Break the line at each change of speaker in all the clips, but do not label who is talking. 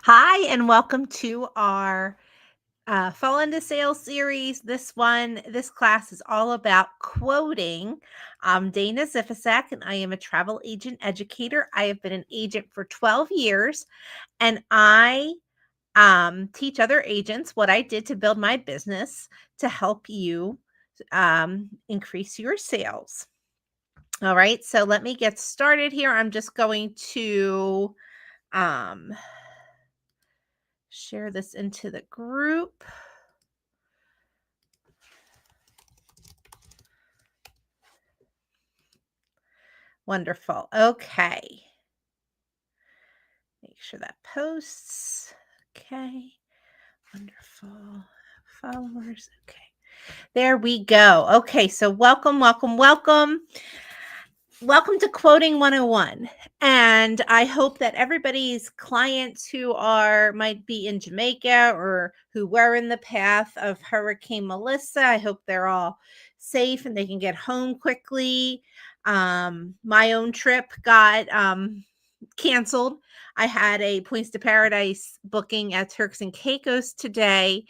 Hi, and welcome to our Fall into Sales series. This class is all about quoting. I'm Dana Zifacek, and I am a travel agent educator. I have been an agent for 12 years, and I teach other agents what I did to build my business to help you increase your sales. All right, so let me get started here. I'm just going to um, share this into the group. Wonderful. Okay. Make sure that posts. Okay. Wonderful. Followers. Okay. There we go. Okay. So welcome, welcome, welcome. Welcome to Quoting 101. And I hope that everybody's clients who might be in Jamaica or who were in the path of Hurricane Melissa, I hope they're all safe and they can get home quickly. My own trip got canceled. I had a Points to Paradise booking at Turks and Caicos today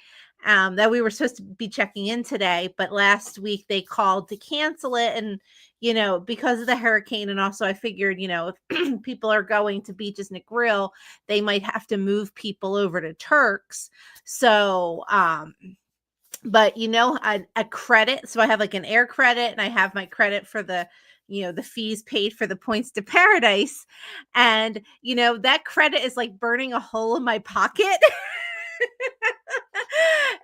that we were supposed to be checking in today, but last week they called to cancel it. And because of the hurricane, and also I figured, if people are going to Beaches Negril, they might have to move people over to Turks. So, but a credit. So I have like an air credit, and I have my credit for the fees paid for the Points to Paradise. And, that credit is like burning a hole in my pocket.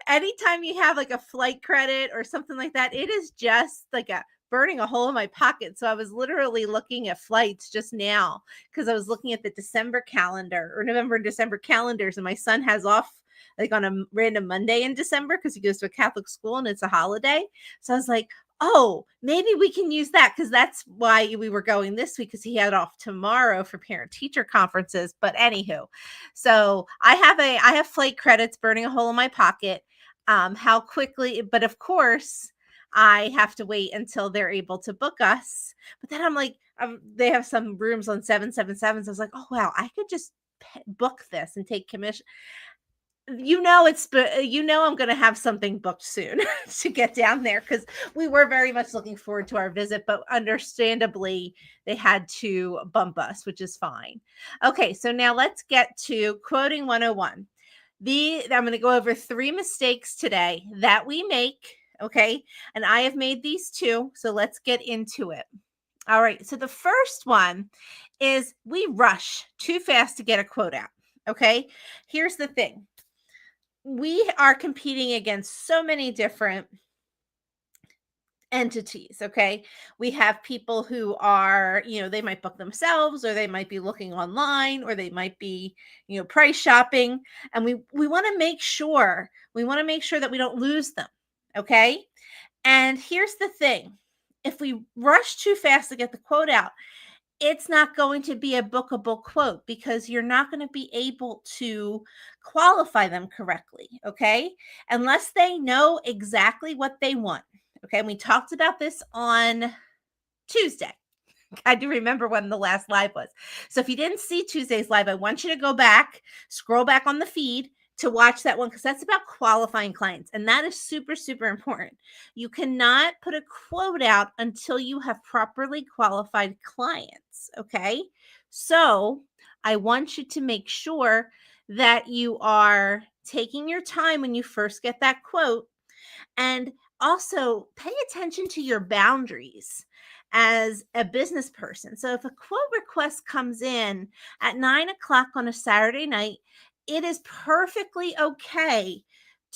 Anytime you have like a flight credit or something like that, it is just like a burning a hole in my pocket. So I was literally looking at flights just now because I was looking at the December calendar or November and December calendars, and my son has off like on a random Monday in December because he goes to a Catholic school and it's a holiday. So I was like, oh, maybe we can use that because that's why we were going this week, because he had off tomorrow for parent teacher conferences. But anywho, so I have flight credits burning a hole in my pocket. How quickly, but of course, I have to wait until they're able to book us. But then I'm like, they have some rooms on 777s. I was like, oh wow, I could just book this and take commission. I'm going to have something booked soon to get down there because we were very much looking forward to our visit, but understandably they had to bump us, which is fine. Okay, so now let's get to Quoting 101. I'm going to go over 3 mistakes today that we make, okay? And I have made these too, so let's get into it. All right, so the first one is we rush too fast to get a quote out, okay? Here's the thing. We are competing against so many different entities. Okay. We have people who are, they might book themselves, or they might be looking online, or they might be, price shopping. And we want to make sure that we don't lose them. Okay. And here's the thing. If we rush too fast to get the quote out, it's not going to be a bookable quote because you're not going to be able to qualify them correctly, okay? Unless they know exactly what they want. Okay, and we talked about this on Tuesday. I do remember when the last live was. So if you didn't see Tuesday's live, I want you to go back, scroll back on the feed to watch that one, because that's about qualifying clients. And that is super, super important. You cannot put a quote out until you have properly qualified clients. Okay. So I want you to make sure that you are taking your time when you first get that quote, and also pay attention to your boundaries as a business person. So if a quote request comes in at 9 o'clock on a Saturday night, it is perfectly okay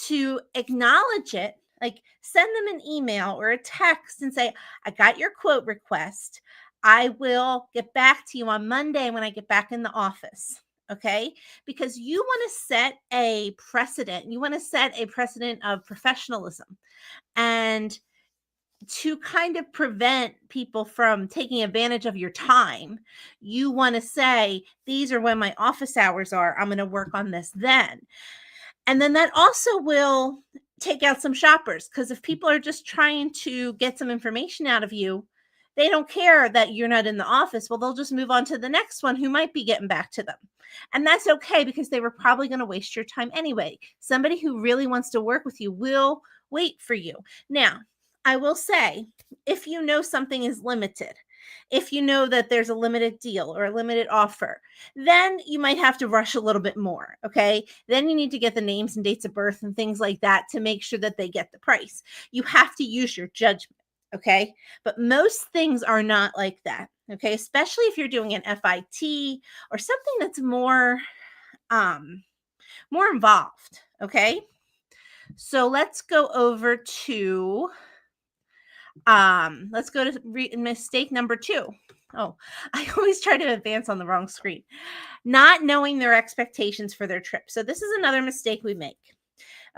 to acknowledge it. Like, send them an email or a text and say, I got your quote request. I will get back to you on Monday when I get back in the office. Okay. Because you want to set a precedent. You want to set a precedent of professionalism. And to kind of prevent people from taking advantage of your time, you want to say, these are when my office hours are. I'm going to work on this then. And then that also will take out some shoppers, because if people are just trying to get some information out of you, They don't care that you're not in the office. Well, they'll just move on to the next one who might be getting back to them. And that's okay because they were probably going to waste your time anyway. Somebody who really wants to work with you will wait for you. Now, I will say, if you know something is limited, if you know that there's a limited deal or a limited offer, then you might have to rush a little bit more. Okay. Then you need to get the names and dates of birth and things like that to make sure that they get the price. You have to use your judgment. Okay. But most things are not like that. Okay. Especially if you're doing an FIT or something that's more involved. Okay. So let's go to mistake number 2. Oh, I always try to advance on the wrong screen. Not knowing their expectations for their trip. So this is another mistake we make.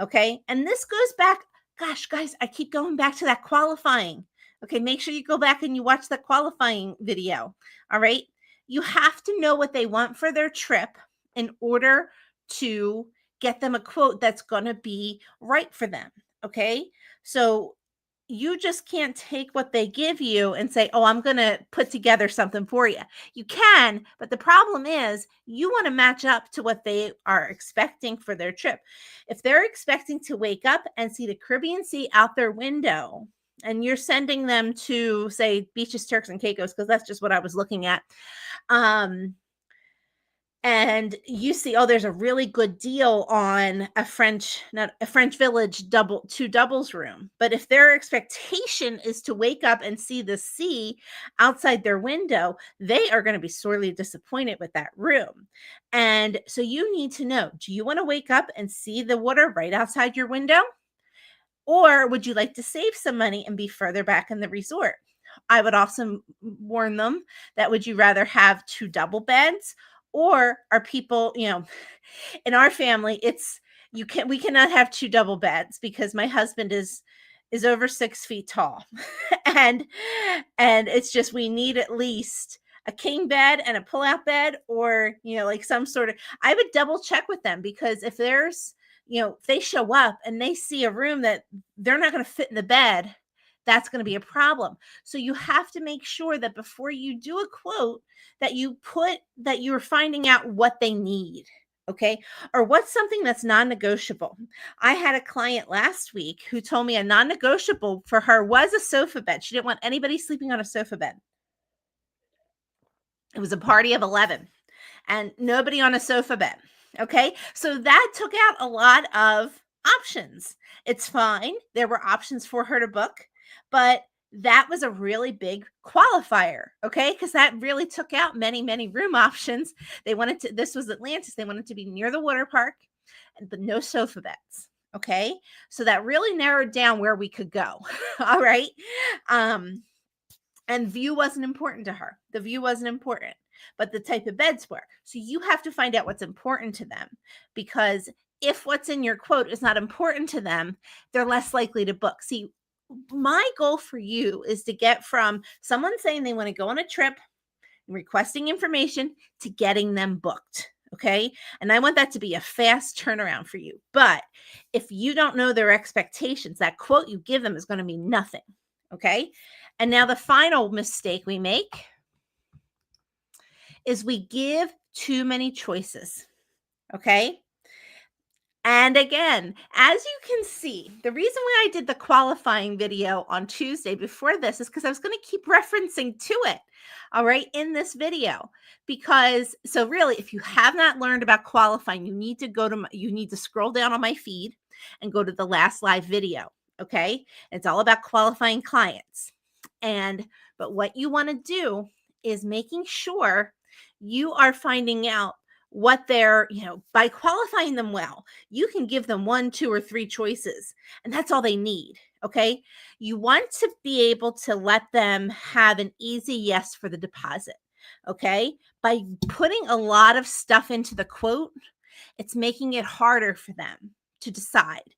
Okay. And this goes back, gosh, guys, I keep going back to that qualifying. Okay. Make sure you go back and you watch the qualifying video. All right. You have to know what they want for their trip in order to get them a quote that's going to be right for them. Okay. So you just can't take what they give you and say, "Oh, I'm going to put together something for you." You can, but the problem is you want to match up to what they are expecting for their trip. If they're expecting to wake up and see the Caribbean Sea out their window, and you're sending them to, say, Beaches, Turks and Caicos, because that's just what I was looking at. And you see, oh, there's a really good deal on not a French Village two doubles room. But if their expectation is to wake up and see the sea outside their window, they are going to be sorely disappointed with that room. And so you need to know, do you want to wake up and see the water right outside your window? Or would you like to save some money and be further back in the resort? I would also warn them that would you rather have 2 double beds, or are people, in our family, we cannot have 2 double beds because my husband is over 6 feet tall. and it's just, we need at least a king bed and a pull-out bed, or, like some sort of, I would double check with them, because if there's, if they show up and they see a room that they're not going to fit in the bed, that's going to be a problem. So you have to make sure that before you do a quote that you're finding out what they need. Okay. Or what's something that's non-negotiable. I had a client last week who told me a non-negotiable for her was a sofa bed. She didn't want anybody sleeping on a sofa bed. It was a party of 11 and nobody on a sofa bed. Okay. So that took out a lot of options. It's fine. There were options for her to book, but that was a really big qualifier. Okay. Because that really took out many, many room options. This was Atlantis. They wanted to be near the water park, but no sofa beds. Okay. So that really narrowed down where we could go. All right. And view wasn't important to her. The view wasn't important, but the type of beds were. So you have to find out what's important to them, because if what's in your quote is not important to them, they're less likely to book. See, my goal for you is to get from someone saying they want to go on a trip, requesting information, to getting them booked. Okay. And I want that to be a fast turnaround for you. But if you don't know their expectations, that quote you give them is going to mean nothing. Okay. And now the final mistake we make is we give too many choices. Okay. And again, as you can see, the reason why I did the qualifying video on Tuesday before this is because I was going to keep referencing to it, all right, in this video. Because, so really, if you have not learned about qualifying, you need to scroll down on my feed and go to the last live video, okay? It's all about qualifying clients. But what you want to do is making sure you are finding out what they're, by qualifying them well, you can give them 1, 2, or 3 choices, and that's all they need. Okay. You want to be able to let them have an easy yes for the deposit. Okay. By putting a lot of stuff into the quote, it's making it harder for them to decide,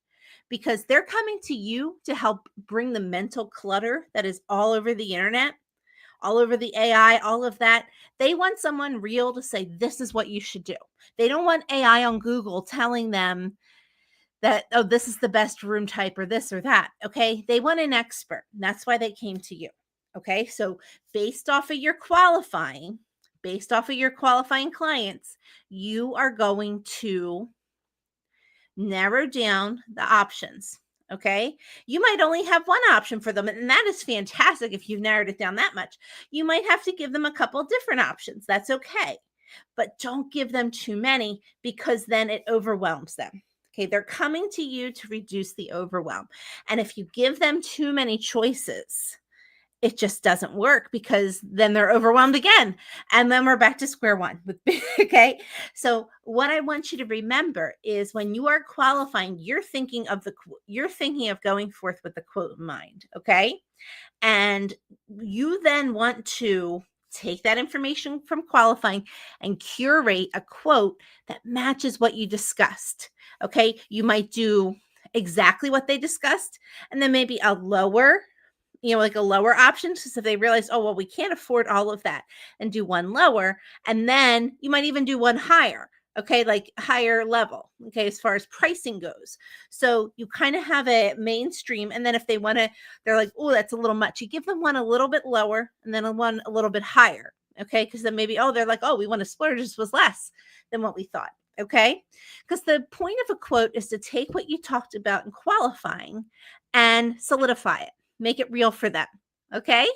because they're coming to you to help bring the mental clutter that is all over the internet, all over the AI, all of that. They want someone real to say, this is what you should do. They don't want AI on Google telling them that, oh, this is the best room type or this or that. Okay. They want an expert. That's why they came to you. Okay. So based off of your qualifying clients, you are going to narrow down the options. Okay. You might only have one option for them, and that is fantastic if you've narrowed it down that much. You might have to give them a couple different options. That's okay. But don't give them too many because then it overwhelms them. Okay. They're coming to you to reduce the overwhelm. And if you give them too many choices, it just doesn't work because then they're overwhelmed again. And then we're back to square one with okay. So what I want you to remember is when you are qualifying, you're thinking of going forth with the quote in mind. Okay. And you then want to take that information from qualifying and curate a quote that matches what you discussed. Okay. You might do exactly what they discussed and then maybe a lower, like a lower option. Because if they realize, oh, well, we can't afford all of that, and do one lower. And then you might even do one higher. Okay. Like higher level. Okay. As far as pricing goes. So you kind of have a mainstream. And then if they want to, they're like, oh, that's a little much. You give them one a little bit lower and then one a little bit higher. Okay. Because then maybe, oh, they're like, oh, we want to splurge. This was less than what we thought. Okay. Because the point of a quote is to take what you talked about in qualifying and solidify it, make it real for them. Okay.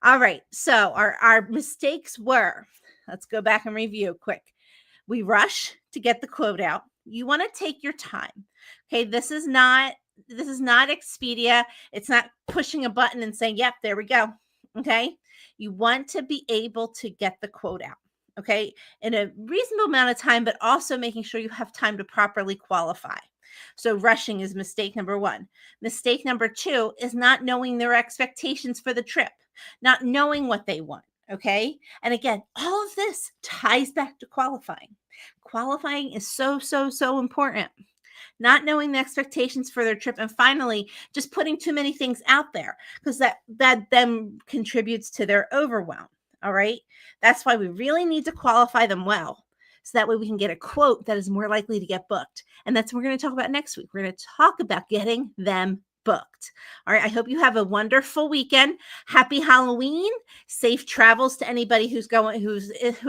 All right. So our mistakes were, let's go back and review quick. We rush to get the quote out. You want to take your time. Okay. This is not Expedia. It's not pushing a button and saying, yep, there we go. Okay. You want to be able to get the quote out. Okay. In a reasonable amount of time, but also making sure you have time to properly qualify. So rushing is mistake number one. Mistake number two is not knowing their expectations for the trip, not knowing what they want. Okay. And again, all of this ties back to qualifying. Qualifying is so, so, so important. Not knowing the expectations for their trip. And finally, just putting too many things out there because that then contributes to their overwhelm. All right. That's why we really need to qualify them well. So that way we can get a quote that is more likely to get booked. And that's what we're going to talk about next week. We're going to talk about getting them booked. All right. I hope you have a wonderful weekend. Happy Halloween. Safe travels to anybody who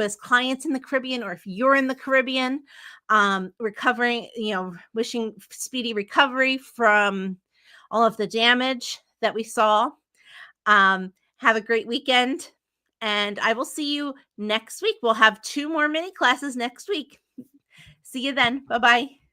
has clients in the Caribbean, or if you're in the Caribbean, recovering, wishing speedy recovery from all of the damage that we saw. Have a great weekend. And I will see you next week. We'll have 2 more mini classes next week. See you then. Bye-bye.